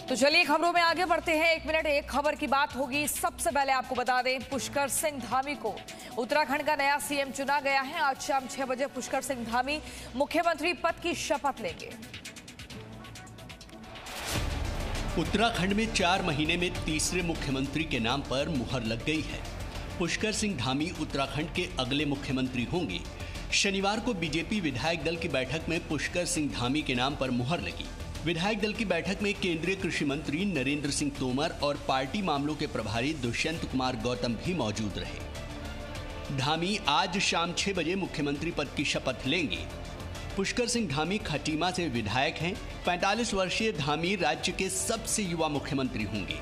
तो चलिए खबरों में आगे बढ़ते हैं। 1 मिनट एक खबर की बात होगी। सबसे पहले आपको बता दें, पुष्कर सिंह धामी को उत्तराखंड का नया सीएम चुना गया है। आज शाम 6 बजे पुष्कर सिंह धामी मुख्यमंत्री पद की शपथ लेंगे। उत्तराखंड में 4 महीने में तीसरे मुख्यमंत्री के नाम पर मुहर लग गई है। पुष्कर सिंह धामी उत्तराखंड के अगले मुख्यमंत्री होंगे। शनिवार को बीजेपी विधायक दल की बैठक में पुष्कर सिंह धामी के नाम पर मुहर लगी। विधायक दल की बैठक में केंद्रीय कृषि मंत्री नरेंद्र सिंह तोमर और पार्टी मामलों के प्रभारी दुष्यंत कुमार गौतम भी मौजूद रहे। धामी आज शाम 6 बजे मुख्यमंत्री पद की शपथ लेंगे। पुष्कर सिंह धामी खटीमा से विधायक हैं। 45 वर्षीय धामी राज्य के सबसे युवा मुख्यमंत्री होंगे।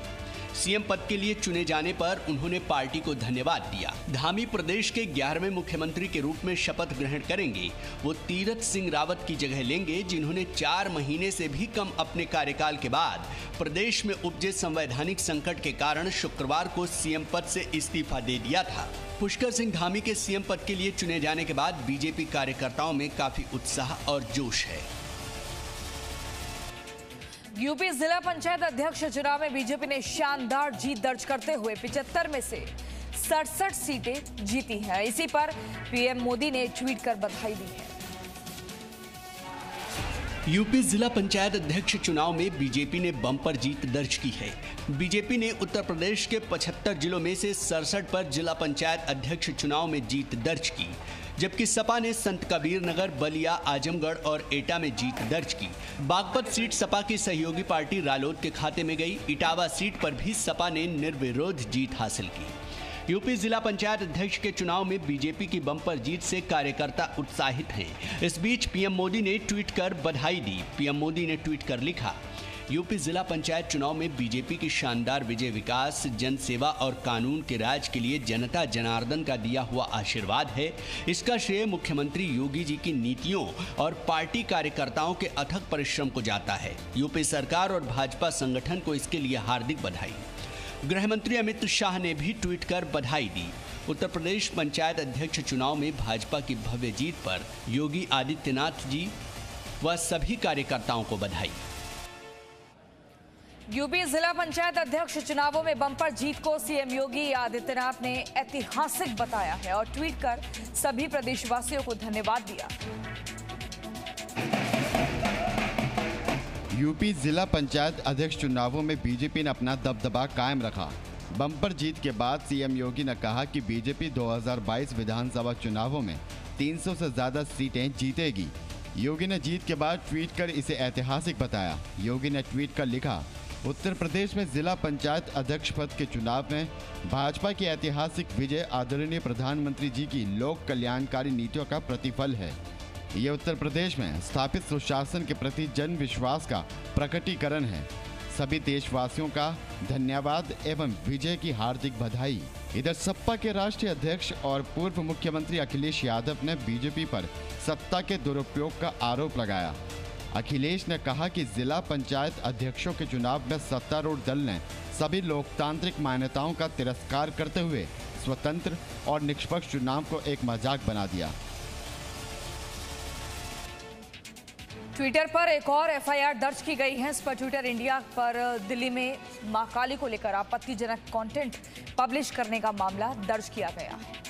सीएम पद के लिए चुने जाने पर उन्होंने पार्टी को धन्यवाद दिया। धामी प्रदेश के 11वें मुख्यमंत्री के रूप में शपथ ग्रहण करेंगे। वो तीरथ सिंह रावत की जगह लेंगे, जिन्होंने 4 महीने से भी कम अपने कार्यकाल के बाद प्रदेश में उपजे संवैधानिक संकट के कारण शुक्रवार को सीएम पद से इस्तीफा दे दिया था। पुष्कर सिंह धामी के सीएम पद के लिए चुने जाने के बाद बीजेपी कार्यकर्ताओं में काफी उत्साह और जोश है। यूपी जिला पंचायत अध्यक्ष चुनाव में बीजेपी ने शानदार जीत दर्ज करते हुए 75 में से 67 सीटें जीती हैं। इसी पर पीएम मोदी ने ट्वीट कर बधाई दी है। यूपी जिला पंचायत अध्यक्ष चुनाव में बीजेपी ने बम्पर जीत दर्ज की है। बीजेपी ने उत्तर प्रदेश के 75 जिलों में से 67 पर जिला पंचायत अध्यक्ष चुनाव में जीत दर्ज की, जबकि सपा ने संत कबीर नगर, बलिया, आजमगढ़ और एटा में जीत दर्ज की। बागपत सीट सपा की सहयोगी पार्टी रालोद के खाते में गई। इटावा सीट पर भी सपा ने निर्विरोध जीत हासिल की। यूपी जिला पंचायत अध्यक्ष के चुनाव में बीजेपी की बम्पर जीत से कार्यकर्ता उत्साहित हैं। इस बीच पीएम मोदी ने ट्वीट कर बधाई दी। पीएम मोदी ने ट्वीट कर लिखा, यूपी जिला पंचायत चुनाव में बीजेपी की शानदार विजय विकास, जनसेवा और कानून के राज के लिए जनता जनार्दन का दिया हुआ आशीर्वाद है। इसका श्रेय मुख्यमंत्री योगी जी की नीतियों और पार्टी कार्यकर्ताओं के अथक परिश्रम को जाता है। यूपी सरकार और भाजपा संगठन को इसके लिए हार्दिक बधाई। गृह मंत्री अमित शाह ने भी ट्वीट कर बधाई दी। उत्तर प्रदेश पंचायत अध्यक्ष चुनाव में भाजपा की भव्य जीत पर योगी आदित्यनाथ जी व सभी कार्यकर्ताओं को बधाई। यूपी जिला पंचायत अध्यक्ष चुनावों में बम्पर जीत को सीएम योगी आदित्यनाथ ने ऐतिहासिक बताया है और ट्वीट कर सभी प्रदेशवासियों को धन्यवाद दिया। यूपी जिला पंचायत अध्यक्ष चुनावों में बीजेपी ने अपना दबदबा कायम रखा। बम्पर जीत के बाद सीएम योगी ने कहा कि बीजेपी 2022 विधानसभा चुनावों में 300 से ज्यादा सीटें जीतेगी। योगी ने जीत के बाद ट्वीट कर इसे ऐतिहासिक बताया। योगी ने ट्वीट कर लिखा, उत्तर प्रदेश में जिला पंचायत अध्यक्ष पद के चुनाव में भाजपा की ऐतिहासिक विजय आदरणीय प्रधानमंत्री जी की लोक कल्याणकारी नीतियों का प्रतिफल है। ये उत्तर प्रदेश में स्थापित सुशासन के प्रति जन विश्वास का प्रकटीकरण है। सभी देशवासियों का धन्यवाद एवं विजय की हार्दिक बधाई। इधर सपा के राष्ट्रीय अध्यक्ष और पूर्व मुख्यमंत्री अखिलेश यादव ने बीजेपी पर सत्ता के दुरुपयोग का आरोप लगाया। अखिलेश ने कहा कि जिला पंचायत अध्यक्षों के चुनाव में सत्तारूढ़ दल ने सभी लोकतांत्रिक मान्यताओं का तिरस्कार करते हुए स्वतंत्र और निष्पक्ष चुनाव को एक मजाक बना दिया। ट्विटर पर एक और एफआईआर दर्ज की गई है। इस पर ट्विटर इंडिया पर दिल्ली में मां काली को लेकर आपत्तिजनक कंटेंट पब्लिश करने का मामला दर्ज किया गया है।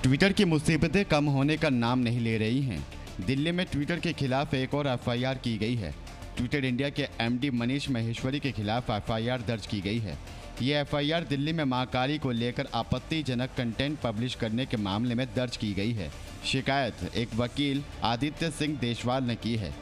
ट्विटर की मुसीबतें कम होने का नाम नहीं ले रही हैं। दिल्ली में ट्विटर के खिलाफ एक और एफआईआर की गई है। ट्विटर इंडिया के एमडी मनीष महेश्वरी के खिलाफ एफआईआर दर्ज की गई है। ये एफआईआर दिल्ली में मां काली को लेकर आपत्तिजनक कंटेंट पब्लिश करने के मामले में दर्ज की गई है। शिकायत एक वकील आदित्य सिंह देशवाल ने की है।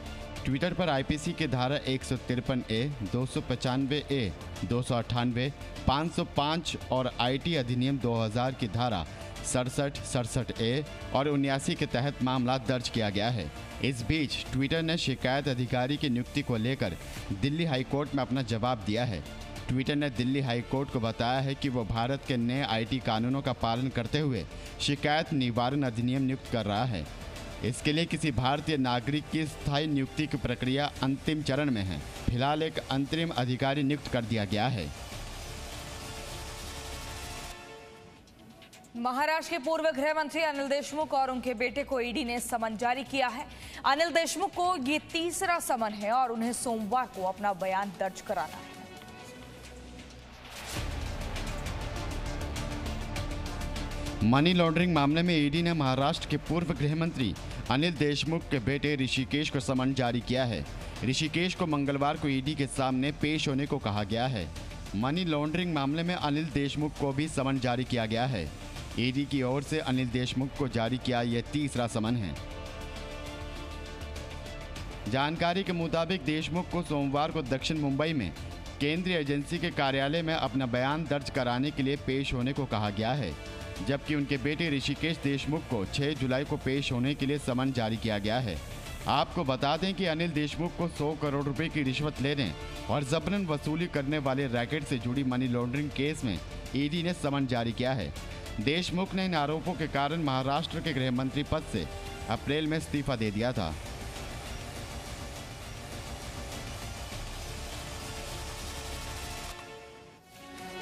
ट्विटर पर आईपीसी की धारा 153A, 295A, 298, 505 और आईटी अधिनियम 2000 की धारा 67, 67A और 79 के तहत मामला दर्ज किया गया है। इस बीच ट्विटर ने शिकायत अधिकारी की नियुक्ति को लेकर दिल्ली हाईकोर्ट में अपना जवाब दिया है। ट्विटर ने दिल्ली हाईकोर्ट को बताया है कि वो भारत के नए आईटी कानूनों का पालन करते हुए शिकायत निवारण अधिनियम नियुक्त कर रहा है। इसके लिए किसी भारतीय नागरिक की स्थायी नियुक्ति की प्रक्रिया अंतिम चरण में है। फिलहाल एक अंतरिम अधिकारी नियुक्त कर दिया गया है। महाराष्ट्र के पूर्व गृह मंत्री अनिल देशमुख और उनके बेटे को ईडी ने समन जारी किया है। अनिल देशमुख को ये तीसरा समन है और उन्हें सोमवार को अपना बयान दर्ज कराना है। मनी लॉन्ड्रिंग मामले में ईडी ने महाराष्ट्र के पूर्व गृह मंत्री अनिल देशमुख के बेटे ऋषिकेश को समन जारी किया है। ऋषिकेश को मंगलवार को ईडी के सामने पेश होने को कहा गया है। मनी लॉन्ड्रिंग मामले में अनिल देशमुख को भी समन जारी किया गया है। ईडी की ओर से अनिल देशमुख को जारी किया यह तीसरा समन है। जानकारी के मुताबिक देशमुख को सोमवार को दक्षिण मुंबई में केंद्रीय एजेंसी के कार्यालय में अपना बयान दर्ज कराने के लिए पेश होने को कहा गया है, जबकि उनके बेटे ऋषिकेश देशमुख को 6 जुलाई को पेश होने के लिए समन जारी किया गया है। आपको बता दें कि अनिल देशमुख को 100 करोड़ रुपए की रिश्वत लेने और जबरन वसूली करने वाले रैकेट से जुड़ी मनी लॉन्ड्रिंग केस में ईडी ने समन जारी किया है। देशमुख ने इन आरोपों के कारण महाराष्ट्र के गृह मंत्री पद से अप्रैल में इस्तीफा दे दिया था।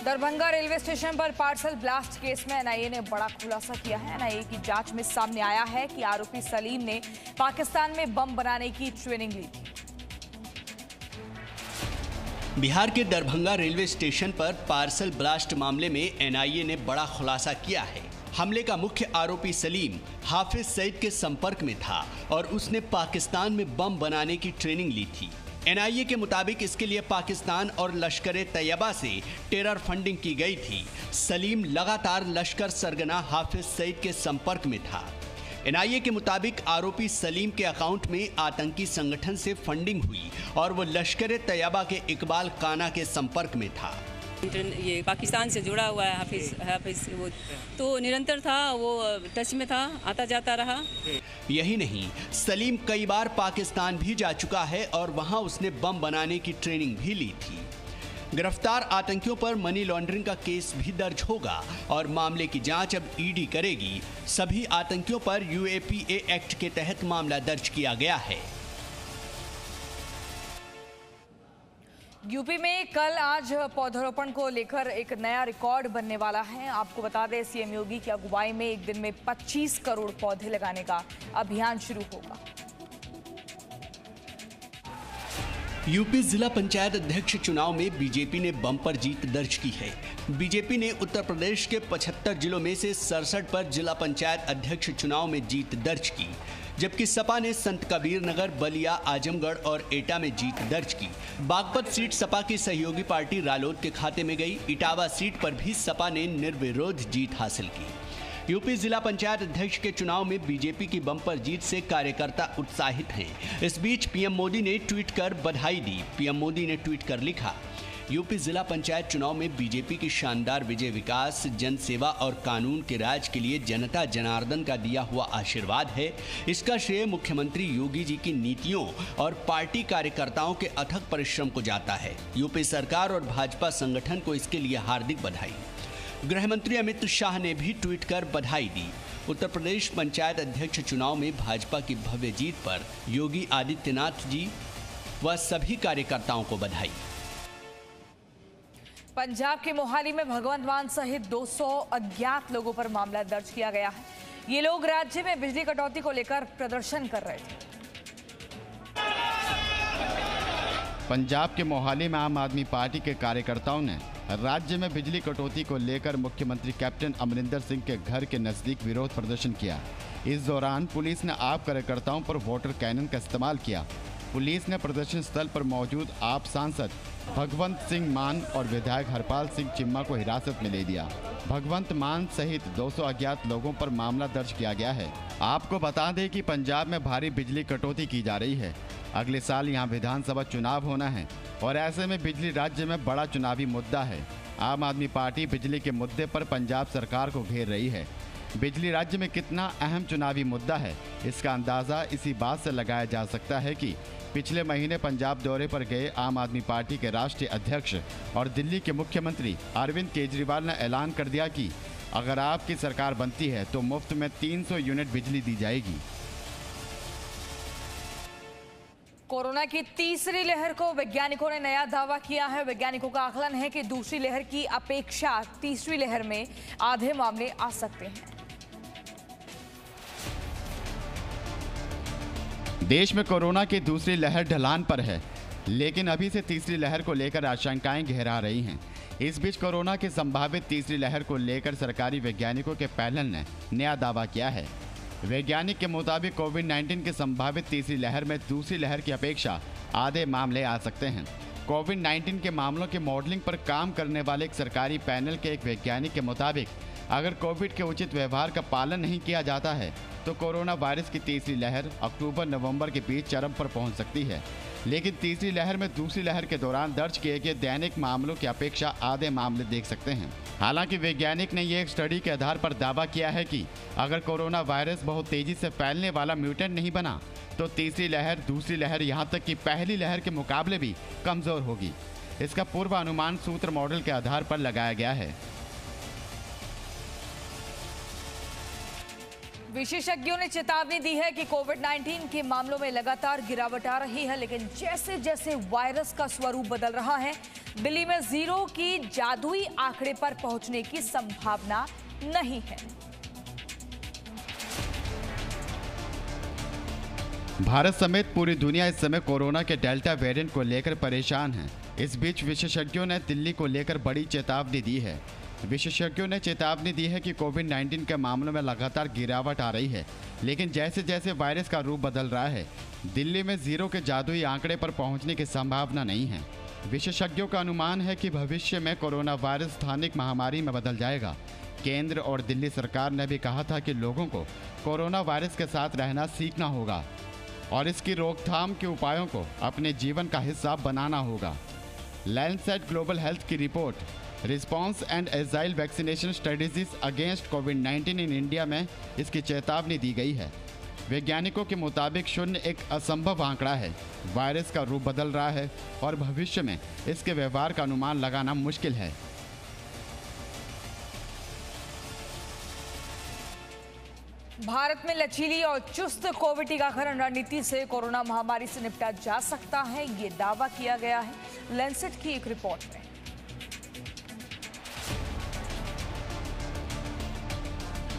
दरभंगा रेलवे स्टेशन पर पार्सल ब्लास्ट केस में एनआईए ने बड़ा खुलासा किया है। एनआईए की जांच में सामने आया है कि आरोपी सलीम ने पाकिस्तान में बम बनाने की ट्रेनिंग ली थी। बिहार के दरभंगा रेलवे स्टेशन पर पार्सल ब्लास्ट मामले में एनआईए ने बड़ा खुलासा किया है। हमले का मुख्य आरोपी सलीम हाफिज सईद के संपर्क में था और उसने पाकिस्तान में बम बनाने की ट्रेनिंग ली थी। एनआईए के मुताबिक इसके लिए पाकिस्तान और लश्कर-ए-तैयबा से टेरर फंडिंग की गई थी। सलीम लगातार लश्कर सरगना हाफिज सईद के संपर्क में था। एनआईए के मुताबिक आरोपी सलीम के अकाउंट में आतंकी संगठन से फंडिंग हुई और वो लश्कर-ए-तैयबा के इकबाल काना के संपर्क में था। ये पाकिस्तान से जुड़ा हुआ है हाफिज वो तो निरंतर था, वो टच में था, आता जाता रहा। यही नहीं, सलीम कई बार पाकिस्तान भी जा चुका है और वहां उसने बम बनाने की ट्रेनिंग भी ली थी। गिरफ्तार आतंकियों पर मनी लॉन्ड्रिंग का केस भी दर्ज होगा और मामले की जांच अब ईडी करेगी। सभी आतंकियों पर यूएपीए एक्ट के तहत मामला दर्ज किया गया है। यूपी में कल आज पौधारोपण को लेकर एक नया रिकॉर्ड बनने वाला है। आपको बता दें, सीएम योगी की अगुवाई में एक दिन में 25 करोड़ पौधे लगाने का अभियान शुरू होगा। यूपी जिला पंचायत अध्यक्ष चुनाव में बीजेपी ने बम्पर जीत दर्ज की है। बीजेपी ने उत्तर प्रदेश के 75 जिलों में से 67 पर जिला पंचायत अध्यक्ष चुनाव में जीत दर्ज की, जबकि सपा ने संत कबीर नगर, बलिया, आजमगढ़ और एटा में जीत दर्ज की। बागपत सीट सपा की सहयोगी पार्टी रालोद के खाते में गई। इटावा सीट पर भी सपा ने निर्विरोध जीत हासिल की। यूपी जिला पंचायत अध्यक्ष के चुनाव में बीजेपी की बम्पर जीत से कार्यकर्ता उत्साहित हैं। इस बीच पीएम मोदी ने ट्वीट कर बधाई दी। पीएम मोदी ने ट्वीट कर लिखा, यूपी जिला पंचायत चुनाव में बीजेपी की शानदार विजय विकास, जनसेवा और कानून के राज के लिए जनता जनार्दन का दिया हुआ आशीर्वाद है। इसका श्रेय मुख्यमंत्री योगी जी की नीतियों और पार्टी कार्यकर्ताओं के अथक परिश्रम को जाता है। यूपी सरकार और भाजपा संगठन को इसके लिए हार्दिक बधाई। गृह मंत्री अमित शाह ने भी ट्वीट कर बधाई दी। उत्तर प्रदेश पंचायत अध्यक्ष चुनाव में भाजपा की भव्य जीत पर योगी आदित्यनाथ जी व सभी कार्यकर्ताओं को बधाई। पंजाब के मोहाली में भगवंत मान सहित 200 अज्ञात लोगों पर मामला दर्ज किया गया है। ये लोग राज्य में बिजली कटौती को लेकर प्रदर्शन कर रहे थे। पंजाब के मोहाली में आम आदमी पार्टी के कार्यकर्ताओं ने राज्य में बिजली कटौती को लेकर मुख्यमंत्री कैप्टन अमरिंदर सिंह के घर के नजदीक विरोध प्रदर्शन किया। इस दौरान पुलिस ने आप कार्यकर्ताओं पर वाटर कैनन का इस्तेमाल किया। पुलिस ने प्रदर्शन स्थल पर मौजूद आप सांसद भगवंत सिंह मान और विधायक हरपाल सिंह चिम्मा को हिरासत में ले लिया। भगवंत मान सहित 200 अज्ञात लोगों पर मामला दर्ज किया गया है। आपको बता दें कि पंजाब में भारी बिजली कटौती की जा रही है। अगले साल यहां विधानसभा चुनाव होना है और ऐसे में बिजली राज्य में बड़ा चुनावी मुद्दा है। आम आदमी पार्टी बिजली के मुद्दे पर पंजाब सरकार को घेर रही है। बिजली राज्य में कितना अहम चुनावी मुद्दा है, इसका अंदाज़ा इसी बात से लगाया जा सकता है कि पिछले महीने पंजाब दौरे पर गए आम आदमी पार्टी के राष्ट्रीय अध्यक्ष और दिल्ली के मुख्यमंत्री अरविंद केजरीवाल ने ऐलान कर दिया कि अगर आपकी सरकार बनती है तो मुफ्त में 300 यूनिट बिजली दी जाएगी। कोरोना की तीसरी लहर को वैज्ञानिकों ने नया दावा किया है। वैज्ञानिकों का आकलन है कि दूसरी लहर की अपेक्षा तीसरी लहर में आधे मामले आ सकते हैं। देश में कोरोना की दूसरी लहर ढलान पर है, लेकिन अभी से तीसरी लहर को लेकर आशंकाएं गहरा रही हैं। इस बीच कोरोना की संभावित तीसरी लहर को लेकर सरकारी वैज्ञानिकों के पैनल ने नया दावा किया है। वैज्ञानिक के मुताबिक कोविड-19 की संभावित तीसरी लहर में दूसरी लहर की अपेक्षा आधे मामले आ सकते हैं। कोविड-19 के मामलों की मॉडलिंग पर काम करने वाले एक सरकारी पैनल के एक वैज्ञानिक के मुताबिक अगर कोविड के उचित व्यवहार का पालन नहीं किया जाता है तो कोरोना वायरस की तीसरी लहर अक्टूबर-नवंबर के बीच चरम पर पहुंच सकती है। लेकिन तीसरी लहर में दूसरी लहर के दौरान दर्ज किए गए दैनिक मामलों की अपेक्षा आधे मामले देख सकते हैं। हालांकि वैज्ञानिक ने यह एक स्टडी के आधार पर दावा किया है कि अगर कोरोना वायरस बहुत तेजी से फैलने वाला म्यूटेंट नहीं बना तो तीसरी लहर दूसरी लहर यहां तक कि पहली लहर के मुकाबले भी कमजोर होगी। इसका पूर्वानुमान सूत्र मॉडल के आधार पर लगाया गया है। विशेषज्ञों ने चेतावनी दी है कि कोविड-19 के मामलों में लगातार गिरावट आ रही है, लेकिन जैसे जैसे वायरस का स्वरूप बदल रहा है, दिल्ली में जीरो की जादुई आंकड़े पर पहुंचने की संभावना नहीं है। भारत समेत पूरी दुनिया इस समय कोरोना के डेल्टा वेरिएंट को लेकर परेशान है। इस बीच विशेषज्ञों ने दिल्ली को लेकर बड़ी चेतावनी दी है। विशेषज्ञों ने चेतावनी दी है कि कोविड-19 के मामलों में लगातार गिरावट आ रही है, लेकिन जैसे जैसे वायरस का रूप बदल रहा है, दिल्ली में जीरो के जादुई आंकड़े पर पहुंचने की संभावना नहीं है। विशेषज्ञों का अनुमान है कि भविष्य में कोरोना वायरस स्थानिक महामारी में बदल जाएगा। केंद्र और दिल्ली सरकार ने भी कहा था कि लोगों को कोरोना वायरस के साथ रहना सीखना होगा और इसकी रोकथाम के उपायों को अपने जीवन का हिस्सा बनाना होगा। लैंडसेट ग्लोबल हेल्थ की report response and agile vaccination strategies against covid in India में इसकी चेतावनी दी गई है। वैज्ञानिकों के मुताबिक 0 एक असंभव आंकड़ा है। वायरस का रूप बदल रहा है और भविष्य में इसके व्यवहार का अनुमान लगाना मुश्किल है। भारत में लचीली और चुस्त कोविड टीकाकरण रणनीति से कोरोना महामारी से निपटा जा सकता है, ये दावा किया गया है लैंसेट की एक रिपोर्ट में।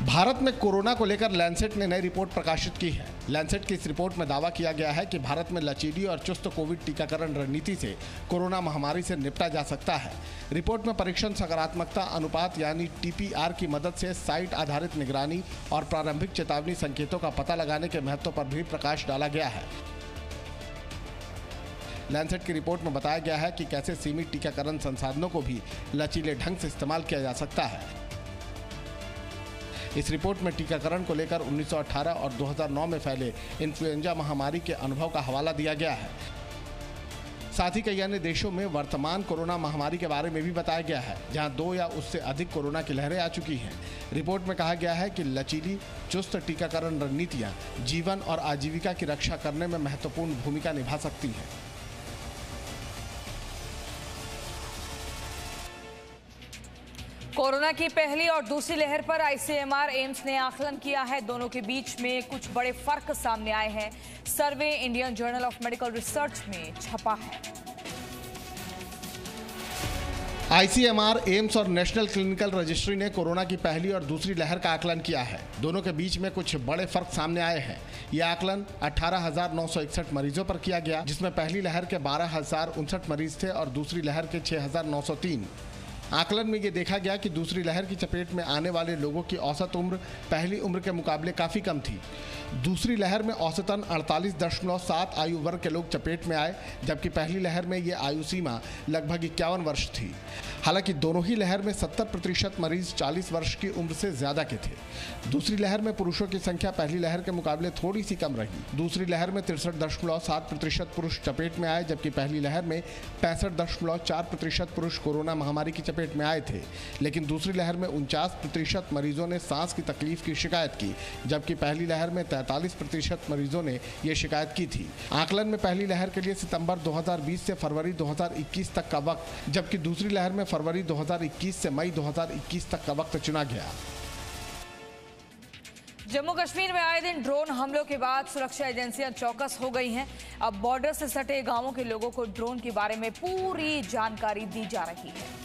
भारत में कोरोना को लेकर लैंसेट ने नई रिपोर्ट प्रकाशित की है। लैंसेट की इस रिपोर्ट में दावा किया गया है कि भारत में लचीली और चुस्त कोविड टीकाकरण रणनीति से कोरोना महामारी से निपटा जा सकता है। रिपोर्ट में परीक्षण सकारात्मकता अनुपात यानी TPR की मदद से साइट आधारित निगरानी और प्रारंभिक चेतावनी संकेतों का पता लगाने के महत्व पर भी प्रकाश डाला गया है। लैंसेट की रिपोर्ट में बताया गया है कि कैसे सीमित टीकाकरण संसाधनों को भी लचीले ढंग से इस्तेमाल किया जा सकता है। इस रिपोर्ट में टीकाकरण को लेकर 1918 और 2009 में फैले इन्फ्लुएंजा महामारी के अनुभव का हवाला दिया गया है। साथ ही कई अन्य देशों में वर्तमान कोरोना महामारी के बारे में भी बताया गया है, जहां 2 या उससे अधिक कोरोना की लहरें आ चुकी हैं। रिपोर्ट में कहा गया है कि लचीली चुस्त टीकाकरण रणनीतियां जीवन और आजीविका की रक्षा करने में महत्वपूर्ण भूमिका निभा सकती हैं। कोरोना की पहली और दूसरी लहर पर ICMR एम्स ने आकलन किया है। दोनों के बीच में कुछ बड़े फर्क सामने आए हैं। Survey Indian Journal of Medical Research में छपा है। ICMR एम्स और नेशनल क्लिनिकल रजिस्ट्री ने कोरोना की पहली और दूसरी लहर का आकलन किया है। दोनों के बीच में कुछ बड़े फर्क सामने आए हैं। यह आकलन 18,961 मरीजों पर किया गया, जिसमें पहली लहर के 12,059 मरीज थे और दूसरी लहर के 6,903। आकलन में ये देखा गया कि दूसरी लहर की चपेट में आने वाले लोगों की औसत उम्र पहली उम्र के मुकाबले काफ़ी कम थी। दूसरी लहर में औसतन 48.7 आयु वर्ग के लोग चपेट में आए, जबकि पहली लहर में ये आयु सीमा लगभग 51 वर्ष थी। हालांकि दोनों ही लहर में 70% मरीज 40 वर्ष की उम्र से ज़्यादा के थे। दूसरी लहर में पुरुषों की संख्या पहली लहर के मुकाबले थोड़ी सी कम रही। दूसरी लहर में 63.7% पुरुष चपेट में आए, जबकि पहली लहर में 65.4% पुरुष कोरोना महामारी की चपेट में आए थे। लेकिन दूसरी लहर में 49% मरीजों ने सांस की तकलीफ की शिकायत की, जबकि पहली लहर में 43% मरीजों ने ये शिकायत की थी। आकलन में पहली लहर के लिए सितंबर 2020 से फरवरी 2021 तक का वक्त, जबकि दूसरी लहर में फरवरी 2021 से मई 2021 तक का वक्त चुना गया। जम्मू कश्मीर में आए दिन ड्रोन हमलों के बाद सुरक्षा एजेंसियां चौकस हो गई हैं। अब बॉर्डर से सटे गांवों के लोगों को ड्रोन के बारे में पूरी जानकारी दी जा रही है।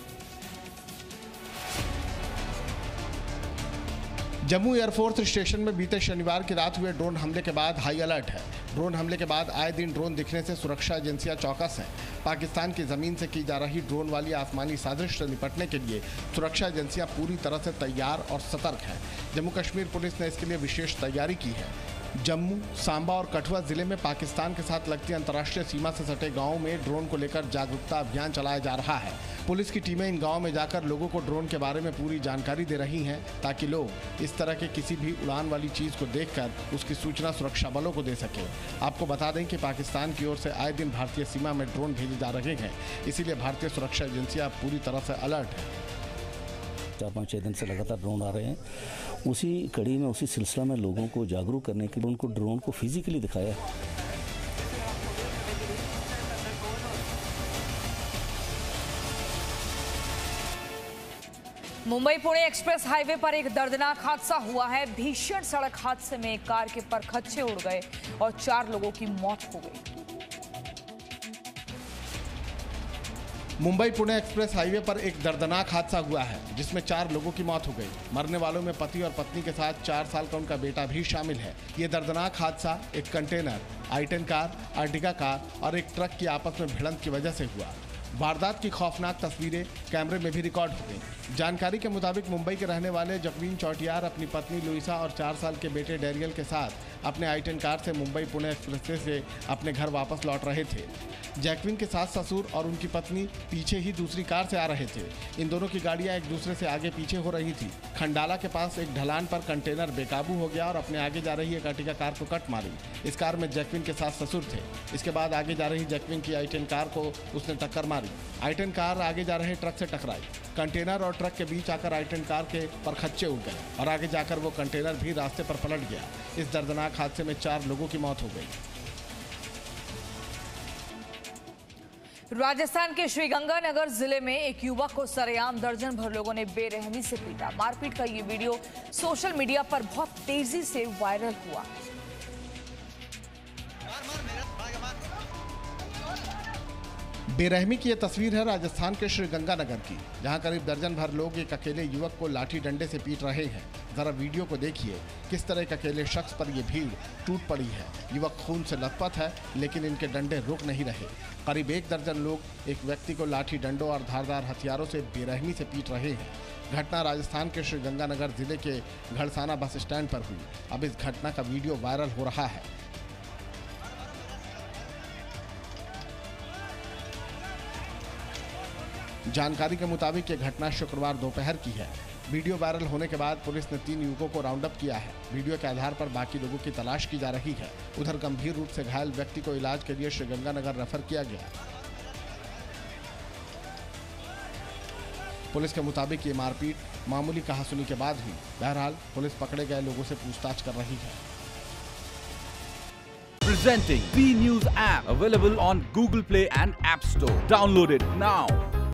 जम्मू एयरफोर्स स्टेशन में बीते शनिवार की रात हुए ड्रोन हमले के बाद हाई अलर्ट है। ड्रोन हमले के बाद आए दिन ड्रोन दिखने से सुरक्षा एजेंसियां चौकस हैं। पाकिस्तान की जमीन से की जा रही ड्रोन वाली आसमानी साजिश से निपटने के लिए सुरक्षा एजेंसियां पूरी तरह से तैयार और सतर्क हैं। जम्मू कश्मीर पुलिस ने इसके लिए विशेष तैयारी की है। जम्मू, सांबा और कठुआ जिले में पाकिस्तान के साथ लगती अंतर्राष्ट्रीय सीमा से सटे गांवों में ड्रोन को लेकर जागरूकता अभियान चलाया जा रहा है। पुलिस की टीमें इन गांवों में जाकर लोगों को ड्रोन के बारे में पूरी जानकारी दे रही हैं ताकि लोग इस तरह के किसी भी उड़ान वाली चीज को देखकर उसकी सूचना सुरक्षा बलों को दे सकें। आपको बता दें कि पाकिस्तान की ओर से आए दिन भारतीय सीमा में ड्रोन भेजे जा रहे हैं, इसीलिए भारतीय सुरक्षा एजेंसियां पूरी तरह से अलर्ट है। 4-5-6 दिन से लगातार ड्रोन आ रहे हैं। उसी कड़ी में, उसी सिलसिला में लोगों को जागरूक करने के लिए उनको ड्रोन को फिजिकली दिखाया है। मुंबई पुणे एक्सप्रेस हाईवे पर एक दर्दनाक हादसा हुआ है। भीषण सड़क हादसे में एक कार के परखच्चे उड़ गए और 4 लोगों की मौत हो गई। मुंबई पुणे एक्सप्रेस हाईवे पर एक दर्दनाक हादसा हुआ है जिसमें 4 लोगों की मौत हो गई। मरने वालों में पति और पत्नी के साथ 4 साल का उनका बेटा भी शामिल है। ये दर्दनाक हादसा एक container, i10 car, Ertiga car और एक ट्रक की आपस में भिड़ंत की वजह से हुआ। वारदात की खौफनाक तस्वीरें कैमरे में भी रिकॉर्ड हो गई। जानकारी के मुताबिक मुंबई के रहने वाले जकवीन चौटियार अपनी पत्नी लुइसा और 4 साल के बेटे डैरियल के साथ अपने i10 कार से मुंबई पुणे एक्सप्रेसवे से अपने घर वापस लौट रहे थे। जैकविन के सास ससुर और उनकी पत्नी पीछे ही दूसरी कार से आ रहे थे। इन दोनों की गाड़ियां एक दूसरे से आगे पीछे हो रही थी। खंडाला के पास एक ढलान पर कंटेनर बेकाबू हो गया और अपने आगे जा रही एक अर्टिगा कार को कट मारी। इस कार में जैकविन के सास ससुर थे। इसके बाद आगे जा रही जैकविन की i10 कार को उसने टक्कर मारी। i10 कार आगे जा रहे ट्रक से टकराई। कंटेनर और ट्रक के बीच आकर i10 कार के परखच्चे उड़ गए और आगे जाकर वो कंटेनर भी रास्ते पर पलट गया। इस दर्दनाक हादसे में 4 लोगों की मौत हो गई। राजस्थान के श्रीगंगानगर जिले में एक युवक को सरेआम दर्जन भर लोगों ने बेरहमी से पीटा। मारपीट का ये वीडियो सोशल मीडिया पर बहुत तेजी से वायरल हुआ। बेरहमी की यह तस्वीर है राजस्थान के श्रीगंगानगर की, जहां करीब दर्जन भर लोग एक अकेले युवक को लाठी डंडे से पीट रहे हैं। जरा वीडियो को देखिए, किस तरह एक अकेले शख्स पर यह भीड़ टूट पड़ी है। युवक खून से लथपथ है, लेकिन इनके डंडे रुक नहीं रहे। करीब 1 दर्जन लोग एक व्यक्ति को लाठी डंडों और धारदार हथियारों से बेरहमी से पीट रहे हैं। घटना राजस्थान के श्रीगंगानगर जिले के घड़साना बस स्टैंड पर हुई। अब इस घटना का वीडियो वायरल हो रहा है। जानकारी के मुताबिक ये घटना शुक्रवार दोपहर की है। वीडियो वायरल होने के बाद पुलिस ने 3 युवकों को राउंड अप किया है। वीडियो के आधार पर बाकी लोगों की तलाश की जा रही है। उधर गंभीर रूप से घायल व्यक्ति को इलाज के लिए श्रीगंगानगर रेफर किया गया। पुलिस के मुताबिक ये मारपीट मामूली कहासुनी के बाद हुई। बहरहाल पुलिस पकड़े गए लोगों से पूछताछ कर रही है। Presenting B News app, available on Google Play and App Store. Download it now.